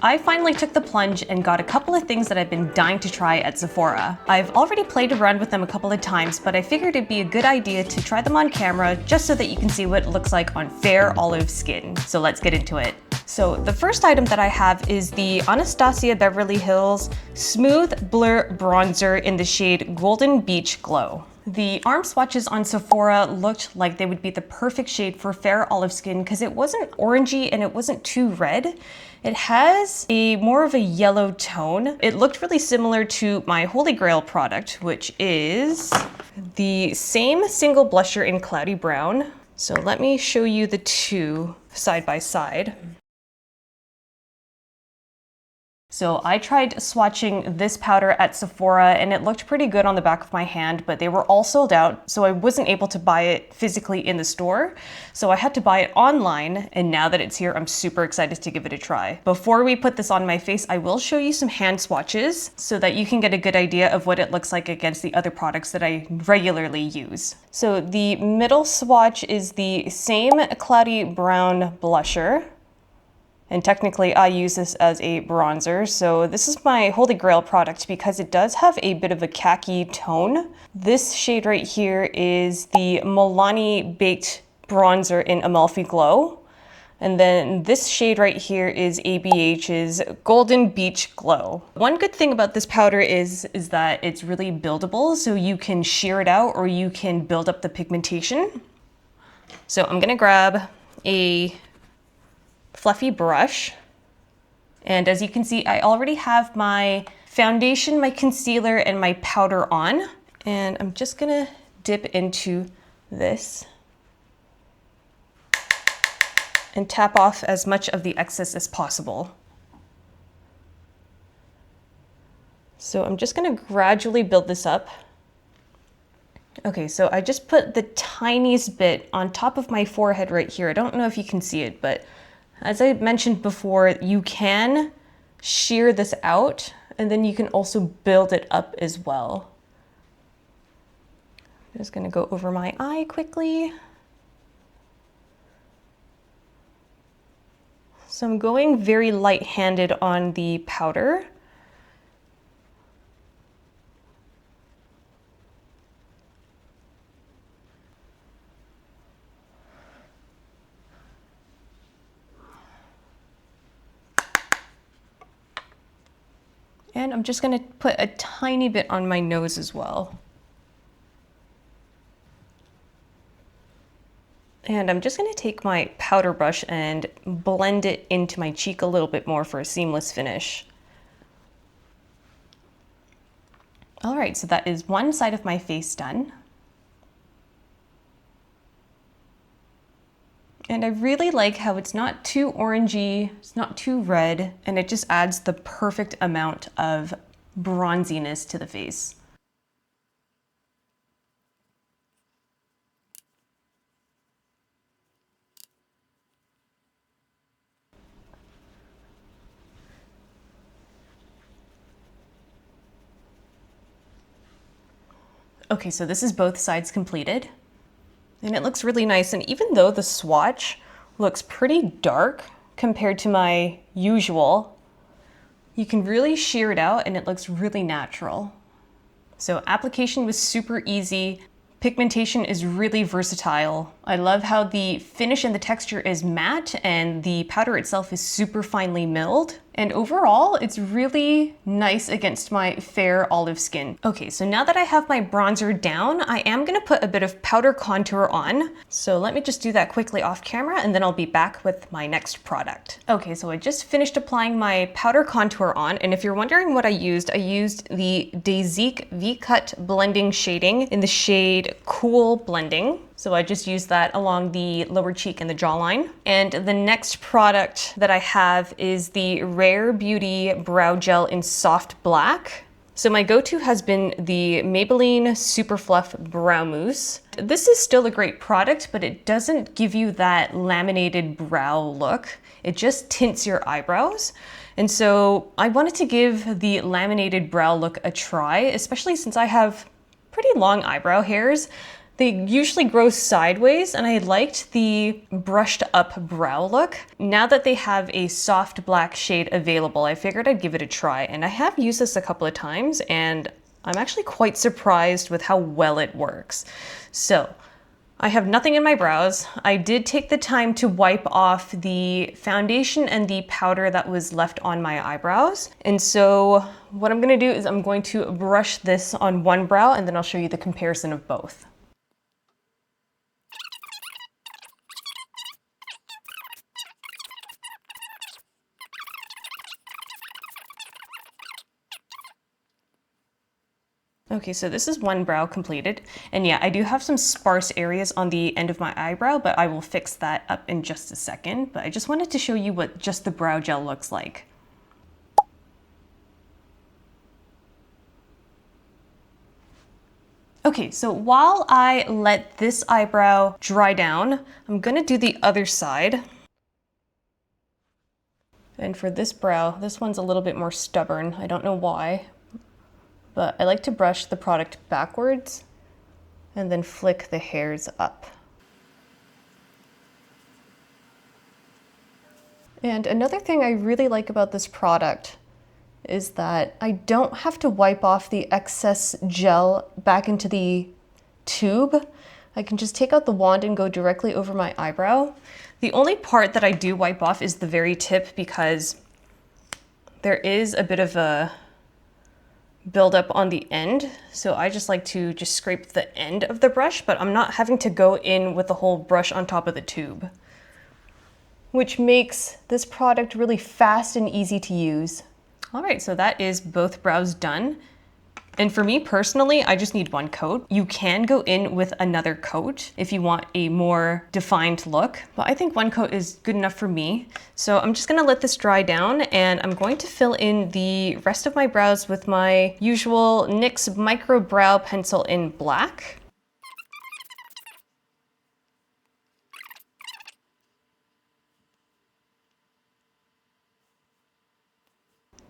I finally took the plunge and got a couple of things that I've been dying to try at Sephora. I've already played around with them a couple of times, but I figured it'd be a good idea to try them on camera just so that you can see what it looks like on fair olive skin. So let's get into it. So the first item that I have is the Anastasia Beverly Hills Smooth Blur Bronzer in the shade Golden Beach Glow. The arm swatches on Sephora looked like they would be the perfect shade for fair olive skin because it wasn't orangey and it wasn't too red. It has more of a yellow tone. It looked really similar to my Holy Grail product, which is the same single blusher in Cloudy Brown. So let me show you the two side by side. So I tried swatching this powder at Sephora and it looked pretty good on the back of my hand, but they were all sold out, so I wasn't able to buy it physically in the store. So I had to buy it online, and now that it's here, I'm super excited to give it a try. Before we put this on my face, I will show you some hand swatches so that you can get a good idea of what it looks like against the other products that I regularly use. So the middle swatch is the same Cloudy Brown blusher. And technically I use this as a bronzer. So this is my Holy Grail product because it does have a bit of a khaki tone. This shade right here is the Milani Baked Bronzer in Amalfi Glow. And then this shade right here is ABH's Golden Beach Glow. One good thing about this powder is that it's really buildable. So you can sheer it out or you can build up the pigmentation. So I'm gonna grab a fluffy brush. And as you can see, I already have my foundation, my concealer, and my powder on. And I'm just gonna dip into this and tap off as much of the excess as possible. So I'm just gonna gradually build this up. Okay, so I just put the tiniest bit on top of my forehead right here. I don't know if you can see it, but as I mentioned before, you can shear this out and then you can also build it up as well. I'm just gonna go over my eye quickly. So I'm going very light-handed on the powder. And I'm just gonna put a tiny bit on my nose as well. And I'm just gonna take my powder brush and blend it into my cheek a little bit more for a seamless finish. All right, so that is one side of my face done. And I really like how it's not too orangey, it's not too red, and it just adds the perfect amount of bronziness to the face. Okay, so this is both sides completed. And it looks really nice, and even though the swatch looks pretty dark compared to my usual, you can really sheer it out and it looks really natural. So application was super easy. Pigmentation is really versatile. I love how the finish and the texture is matte and the powder itself is super finely milled. And overall, it's really nice against my fair olive skin. Okay, so now that I have my bronzer down, I am gonna put a bit of powder contour on. So let me just do that quickly off camera and then I'll be back with my next product. Okay, so I just finished applying my powder contour on, and if you're wondering what I used the Dayzique V-Cut blending shading in the shade Cool Blending. So I just used that along the lower cheek and the jawline. And the next product that I have is the Rare Beauty Brow Gel in Soft Black. So my go-to has been the Maybelline Super Fluff Brow Mousse. This is still a great product, but it doesn't give you that laminated brow look. It just tints your eyebrows. And so I wanted to give the laminated brow look a try, especially since I have pretty long eyebrow hairs. They usually grow sideways, and I liked the brushed up brow look. Now that they have a soft black shade available, I figured I'd give it a try, and I have used this a couple of times, and I'm actually quite surprised with how well it works. So I have nothing in my brows. I did take the time to wipe off the foundation and the powder that was left on my eyebrows. And so what I'm gonna do is I'm going to brush this on one brow, and then I'll show you the comparison of both. Okay, so this is one brow completed. And yeah, I do have some sparse areas on the end of my eyebrow, but I will fix that up in just a second. But I just wanted to show you what just the brow gel looks like. Okay, so while I let this eyebrow dry down, I'm gonna do the other side. And for this brow, this one's a little bit more stubborn. I don't know why, but I like to brush the product backwards and then flick the hairs up. And another thing I really like about this product is that I don't have to wipe off the excess gel back into the tube. I can just take out the wand and go directly over my eyebrow. The only part that I do wipe off is the very tip, because there is a bit of a build up on the end. So I just like to just scrape the end of the brush, but I'm not having to go in with the whole brush on top of the tube, which makes this product really fast and easy to use. All right, so that is both brows done. And for me personally, I just need one coat. You can go in with another coat if you want a more defined look, but I think one coat is good enough for me. So I'm just gonna let this dry down, and I'm going to fill in the rest of my brows with my usual NYX Micro Brow Pencil in black.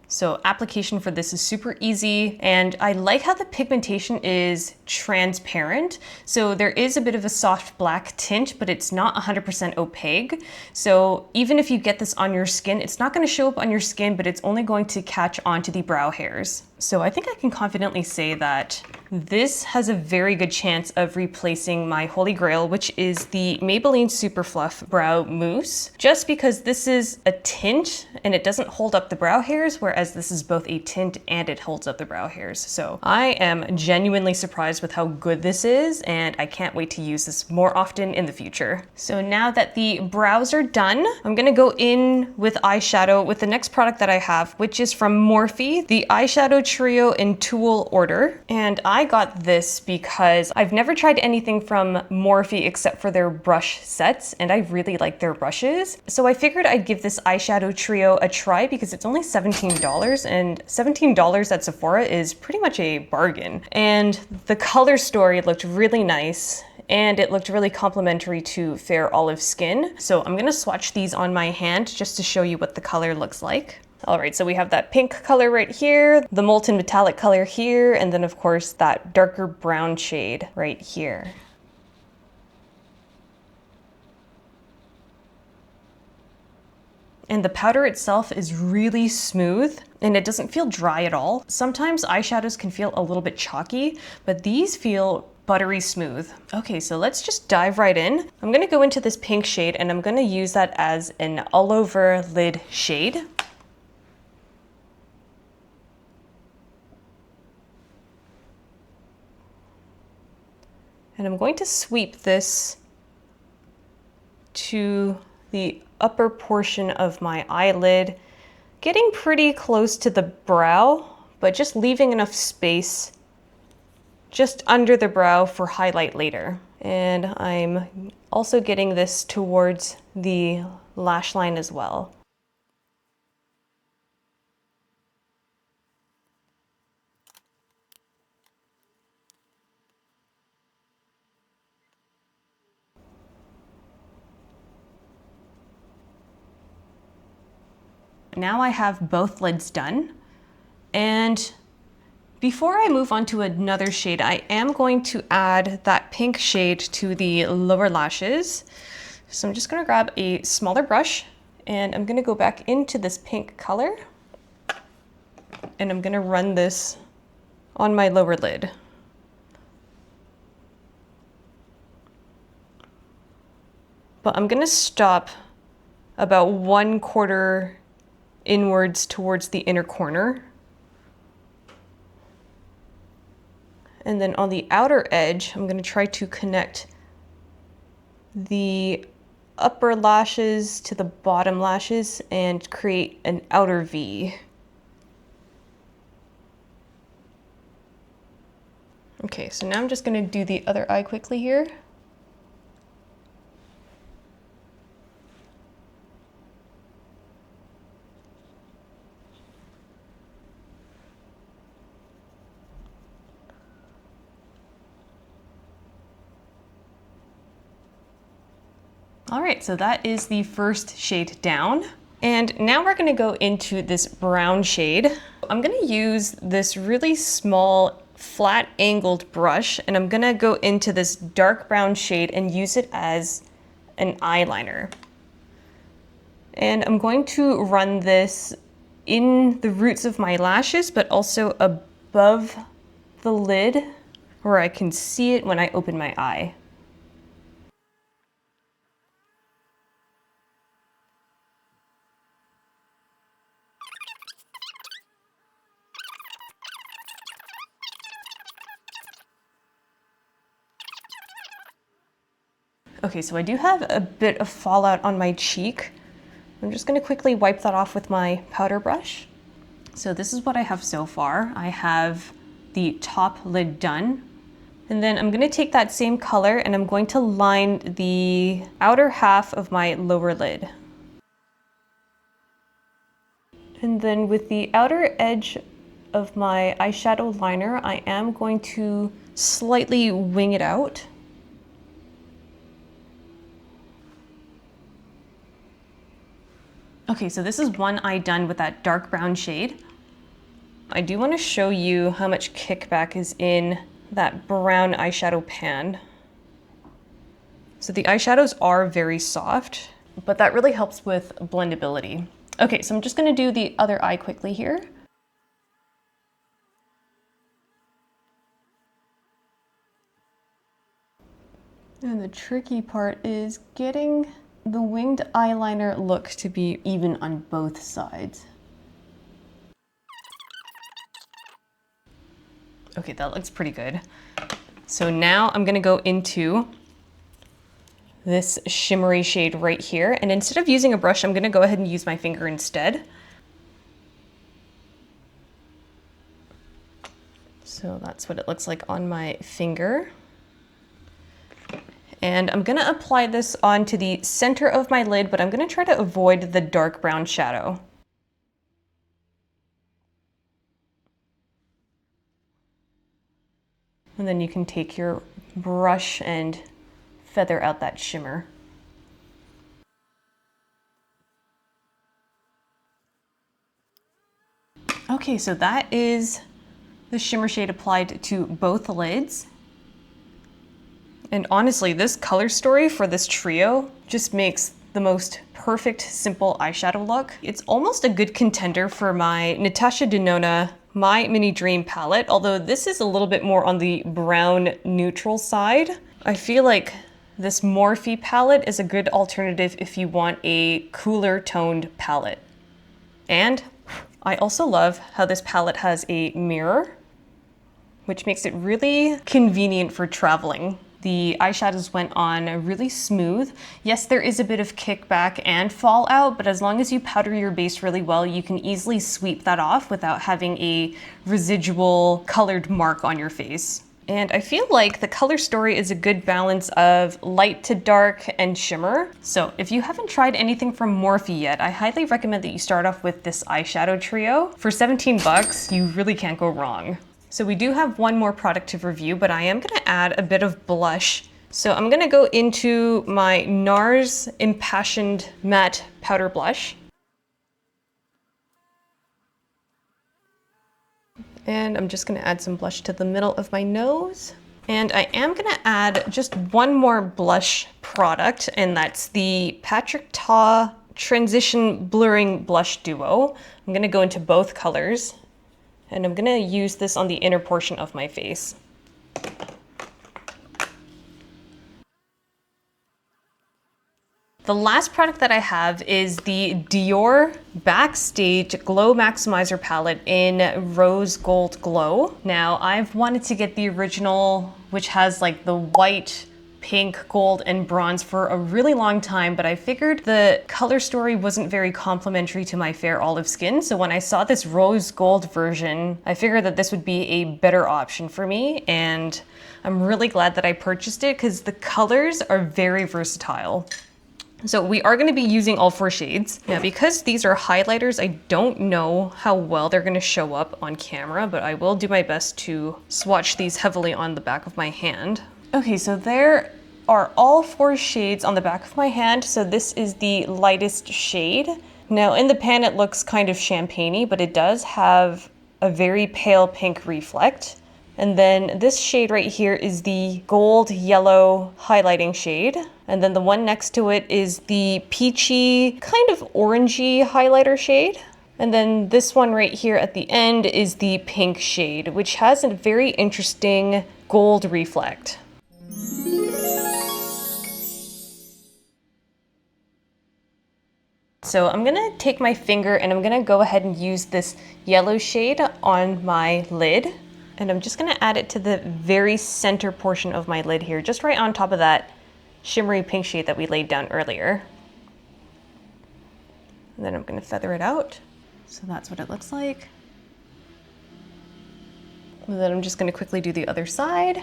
So application for this is super easy, and I like how the pigmentation is transparent. So there is a bit of a soft black tint, but it's not 100% opaque. So even if you get this on your skin, it's not going to show up on your skin, but it's only going to catch onto the brow hairs. So I think I can confidently say that this has a very good chance of replacing my holy grail, which is the Maybelline Super Fluff Brow Mousse, just because this is a tint and it doesn't hold up the brow hairs, whereas this is both a tint and it holds up the brow hairs. So I am genuinely surprised with how good this is, and I can't wait to use this more often in the future. So now that the brows are done, I'm gonna go in with eyeshadow with the next product that I have, which is from Morphe, the Eyeshadow Trio in Tulle order. And I got this because I've never tried anything from Morphe except for their brush sets, and I really like their brushes. So I figured I'd give this eyeshadow trio a try because it's only $17, and $17 at Sephora is pretty much a bargain. And the color story looked really nice, and it looked really complimentary to fair olive skin. So I'm gonna swatch these on my hand just to show you what the color looks like. All right, so we have that pink color right here, the molten metallic color here, and then of course that darker brown shade right here. And the powder itself is really smooth and it doesn't feel dry at all. Sometimes eyeshadows can feel a little bit chalky, but these feel buttery smooth. Okay, so let's just dive right in. I'm gonna go into this pink shade and I'm gonna use that as an all over lid shade. And I'm going to sweep this to the upper portion of my eyelid, getting pretty close to the brow, but just leaving enough space just under the brow for highlight later. And I'm also getting this towards the lash line as well. Now I have both lids done, and Before I move on to another shade, I am going to add that pink shade to the lower lashes. So I'm just gonna grab a smaller brush and I'm gonna go back into this pink color and I'm gonna run this on my lower lid. But I'm gonna stop about 1/4 inwards towards the inner corner. And then on the outer edge, I'm gonna try to connect the upper lashes to the bottom lashes and create an outer V. Okay, so now I'm just gonna do the other eye quickly here. All right, so that is the first shade down. And now we're gonna go into this brown shade. I'm gonna use this really small, flat angled brush, and I'm gonna go into this dark brown shade and use it as an eyeliner. And I'm going to run this in the roots of my lashes, but also above the lid where I can see it when I open my eye. Okay, so I do have a bit of fallout on my cheek. I'm just gonna quickly wipe that off with my powder brush. So this is what I have so far. I have the top lid done. And then I'm gonna take that same color and I'm going to line the outer half of my lower lid. And then with the outer edge of my eyeshadow liner, I am going to slightly wing it out. Okay, so this is one eye done with that dark brown shade. I do want to show you how much kickback is in that brown eyeshadow pan. So the eyeshadows are very soft, but that really helps with blendability. Okay, so I'm just going to do the other eye quickly here. And the tricky part is getting the winged eyeliner look to be even on both sides. Okay, that looks pretty good. So now I'm gonna go into this shimmery shade right here. And instead of using a brush, I'm gonna go ahead and use my finger instead. So that's what it looks like on my finger. And I'm gonna apply this onto the center of my lid, but I'm gonna try to avoid the dark brown shadow. And then you can take your brush and feather out that shimmer. Okay, so that is the shimmer shade applied to both lids. And honestly, this color story for this trio just makes the most perfect, simple eyeshadow look. It's almost a good contender for my Natasha Denona My Mini Dream palette, although this is a little bit more on the brown neutral side. I feel like this Morphe palette is a good alternative if you want a cooler toned palette. And I also love how this palette has a mirror, which makes it really convenient for traveling. The eyeshadows went on really smooth. Yes, there is a bit of kickback and fallout, but as long as you powder your base really well, you can easily sweep that off without having a residual colored mark on your face. And I feel like the color story is a good balance of light to dark and shimmer. So if you haven't tried anything from Morphe yet, I highly recommend that you start off with this eyeshadow trio. For 17 bucks, you really can't go wrong. So we do have one more product to review, but I am gonna add a bit of blush. So I'm gonna go into my NARS Impassioned Matte Powder Blush. And I'm just gonna add some blush to the middle of my nose. And I am gonna add just one more blush product, and that's the Patrick Ta Transition Blurring Blush Duo. I'm gonna go into both colors, and I'm gonna use this on the inner portion of my face. The last product that I have is the DIOR Backstage Glow Maximizer palette in Rose Gold Glow. Now, I've wanted to get the original, which has like the white, pink, gold, and bronze for a really long time, but I figured the color story wasn't very complimentary to my fair olive skin. So when I saw this rose gold version, I figured that this would be a better option for me. And I'm really glad that I purchased it because the colors are very versatile. So we are going to be using all 4 shades. Now, because these are highlighters, I don't know how well they're going to show up on camera, but I will do my best to swatch these heavily on the back of my hand. Okay, so there are all 4 shades on the back of my hand. So this is the lightest shade. Now in the pan, it looks kind of champagne-y, but it does have a very pale pink reflect. And then this shade right here is the gold yellow highlighting shade. And then the one next to it is the peachy, kind of orangey highlighter shade. And then this one right here at the end is the pink shade, which has a very interesting gold reflect. So I'm gonna take my finger and I'm gonna go ahead and use this yellow shade on my lid. And I'm just gonna add it to the very center portion of my lid here, just right on top of that shimmery pink shade that we laid down earlier. And then I'm gonna feather it out. So that's what it looks like. And then I'm just gonna quickly do the other side.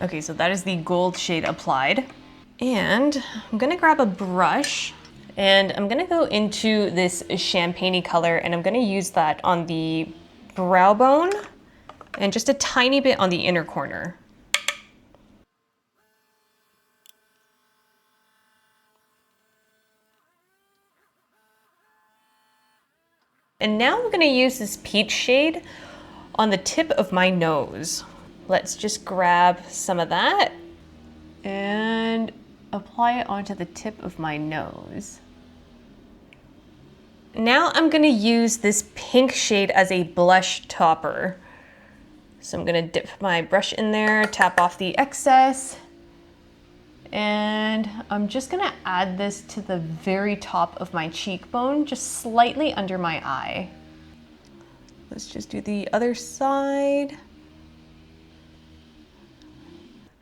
Okay, so that is the gold shade applied. And I'm gonna grab a brush and I'm gonna go into this champagne-y color and I'm gonna use that on the brow bone and just a tiny bit on the inner corner. And now I'm gonna use this peach shade on the tip of my nose. Let's just grab some of that and apply it onto the tip of my nose. Now I'm gonna use this pink shade as a blush topper. So I'm gonna dip my brush in there, tap off the excess, and I'm just gonna add this to the very top of my cheekbone, just slightly under my eye. Let's just do the other side.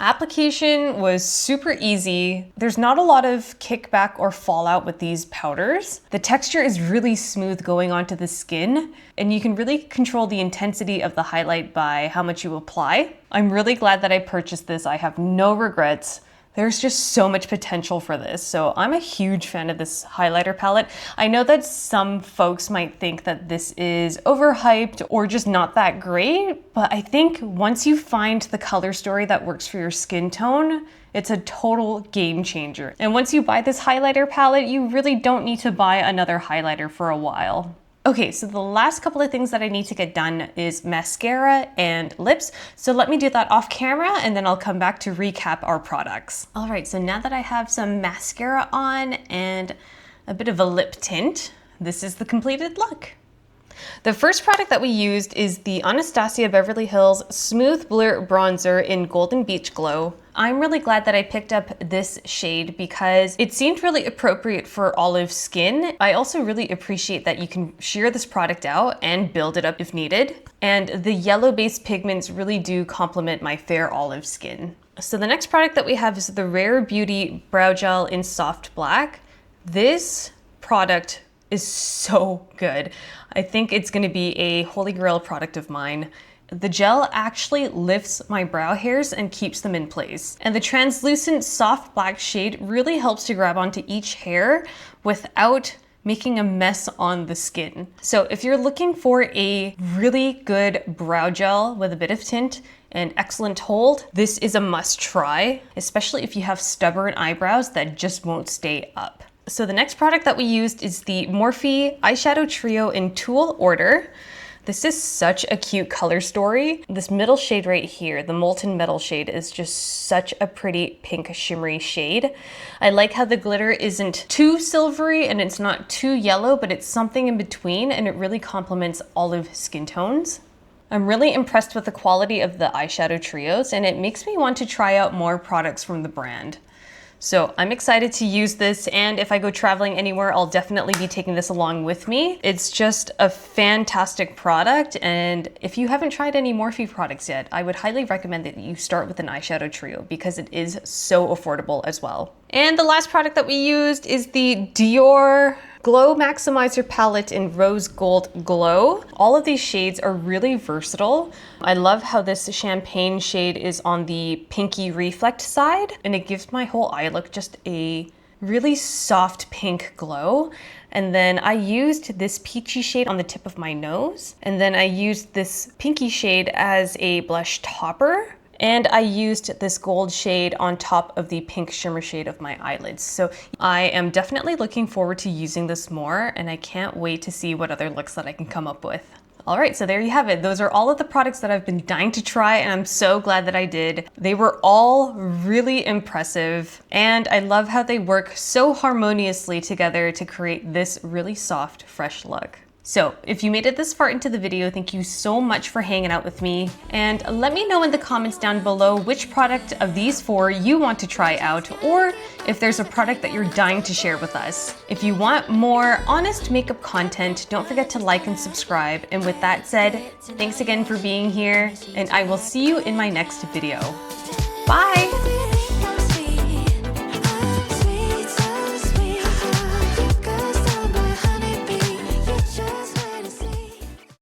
Application was super easy. There's not a lot of kickback or fallout with these powders. The texture is really smooth going onto the skin, and you can really control the intensity of the highlight by how much you apply. I'm really glad that I purchased this. I have no regrets. There's just so much potential for this. So I'm a huge fan of this highlighter palette. I know that some folks might think that this is overhyped or just not that great, but I think once you find the color story that works for your skin tone, it's a total game changer. And once you buy this highlighter palette, you really don't need to buy another highlighter for a while. Okay, so the last couple of things that I need to get done is mascara and lips. So let me do that off camera and then I'll come back to recap our products. All right, so now that I have some mascara on and a bit of a lip tint, this is the completed look. The first product that we used is the Anastasia Beverly Hills Smooth Blur Bronzer in Golden Beach Glow. I'm really glad that I picked up this shade because it seemed really appropriate for olive skin. I also really appreciate that you can sheer this product out and build it up if needed. And the yellow-based pigments really do complement my fair olive skin. So the next product that we have is the Rare Beauty Brow Gel in Soft Black. This product is so good. I think it's gonna be a holy grail product of mine. The gel actually lifts my brow hairs and keeps them in place. And the translucent soft black shade really helps to grab onto each hair without making a mess on the skin. So if you're looking for a really good brow gel with a bit of tint and excellent hold, this is a must try, especially if you have stubborn eyebrows that just won't stay up. So the next product that we used is the Morphe Eyeshadow Trio in Tulle Order. This is such a cute color story. This middle shade right here, the Molten Metal shade, is just such a pretty pink shimmery shade. I like how the glitter isn't too silvery and it's not too yellow, but it's something in between, and it really complements olive skin tones. I'm really impressed with the quality of the eyeshadow trios, and it makes me want to try out more products from the brand. So I'm excited to use this, and if I go traveling anywhere, I'll definitely be taking this along with me. It's just a fantastic product, and if you haven't tried any Morphe products yet, I would highly recommend that you start with an eyeshadow trio because it is so affordable as well. And the last product that we used is the DIOR Glow Maximizer palette in Rose Gold Glow. All of these shades are really versatile. I love how this champagne shade is on the pinky reflect side, and it gives my whole eye look just a really soft pink glow. And then I used this peachy shade on the tip of my nose, and then I used this pinky shade as a blush topper. And I used this gold shade on top of the pink shimmer shade of my eyelids. So I am definitely looking forward to using this more, and I can't wait to see what other looks that I can come up with. All right, so there you have it. Those are all of the products that I've been dying to try, and I'm so glad that I did. They were all really impressive, and I love how they work so harmoniously together to create this really soft, fresh look. So if you made it this far into the video, thank you so much for hanging out with me. And let me know in the comments down below which product of these 4 you want to try out, or if there's a product that you're dying to share with us. If you want more honest makeup content, don't forget to like and subscribe. And with that said, thanks again for being here, and I will see you in my next video. Bye!